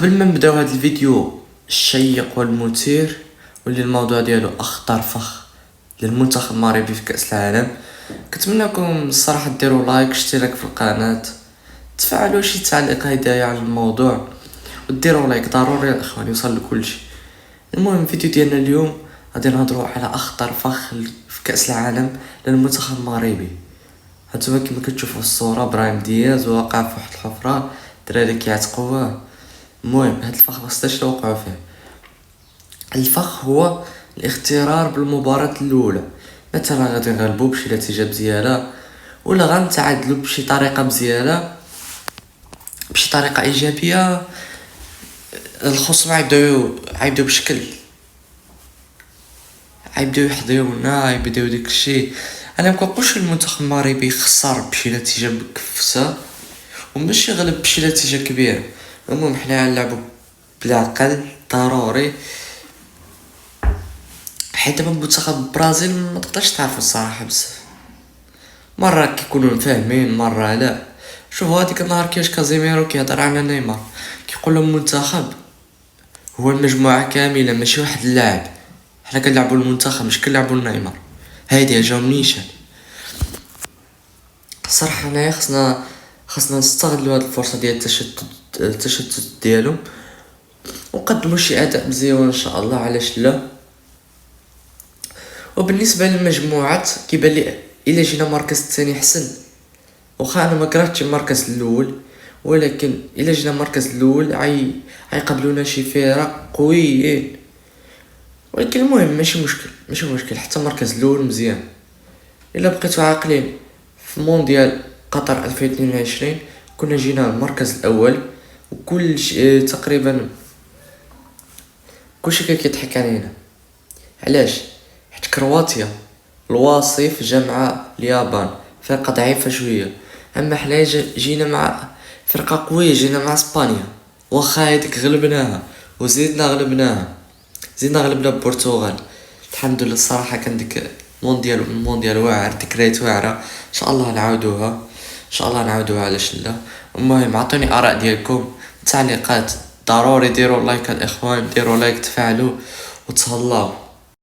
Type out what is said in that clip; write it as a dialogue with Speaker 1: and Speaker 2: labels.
Speaker 1: قبل ما نبداو هذا الفيديو الشيق والمثير واللي الموضوع ديالو اخطر فخ للمنتخب المغربي في كاس العالم، كنتمنىكم الصراحه ديروا لايك، اشتراك في القناه، تفعلوا شي تعليق هدايا على الموضوع وديروا لايك ضروري يا اخوان يوصل لكل شيء. المهم الفيديو ديالنا اليوم غادي نهضروا على اخطر فخ في كاس العالم للمنتخب المغربي. هانتوما كما كتشوفوا في الصوره ابراهيم دياز واقع في واحد الحفره، الدراري كيعتقوه. المهم هاد الفخ مخصناش نوقعوا فيه. الفخ هو الاغترار بالمباراة الاولى، مثلا غادي نغلبوا بشي نتيجه مزيانه ولا غنتعادلوا بشي طريقه مزيانه بشي طريقه ايجابيه. الخصم عيبداو بشكل عيبداو يحضيونا، يبداو داك الشيء. انا مكنقولش المنتخب المغربي يخسر بشي نتيجه مكفسه وماشي يغلب بشي نتيجه كبيره. المهم حنا غنلعبوا بالعقل ضروري، حيت دابا منتخب البرازيل ما تقدرش تعرفوا الصراحه بزاف، مره كيكونوا فاهمين مره لا. شوفوا هذيك النهار كيفاش كازيميرو كيهضر على نيمار، كيقول لهم المنتخب هو المجموعه كامله ماشي واحد اللاعب، حنا كنلعبوا المنتخب مش كنلعبوا نيمار. هادي جاو نيشان الصراحه. هنايا خصنا نستغلوا هاد الفرصه ديال التشتت ديالهم وقدموا شي اداء مزيان ان شاء الله، علاش لا. وبالنسبه للمجموعات كيبان لي الا جينا مركز الثاني حسن، واخا انا ما كرهتش المركز الاول، ولكن الا جينا مركز الاول عيقابلونا شي فرق قويين. ولكن المهم ماشي مشكل حتى المركز الاول مزيان. الا بقيتوا عاقلين في مونديال قطر 2022 كنا جينا المركز الاول وكل شيء تقريبا كلشي كان كيضحك علينا. علاش؟ حيت كرواتيا الوصيف جا مع اليابان فرقه ضعيفه شويه، اما حنا جينا مع فرقه قويه، جينا مع اسبانيا واخا هذيك غلبناها وزيدنا غلبنا البرتغال. الحمد لله الصراحه كان ديك مونديال واعر، ذكريات واعره ان شاء الله نعاودوها علاش لا. المهم عطوني اراء ديالكم، تعليقات ضروري، ديروا لايك الاخوان، ديروا لايك، تفاعلوا وتهلاو.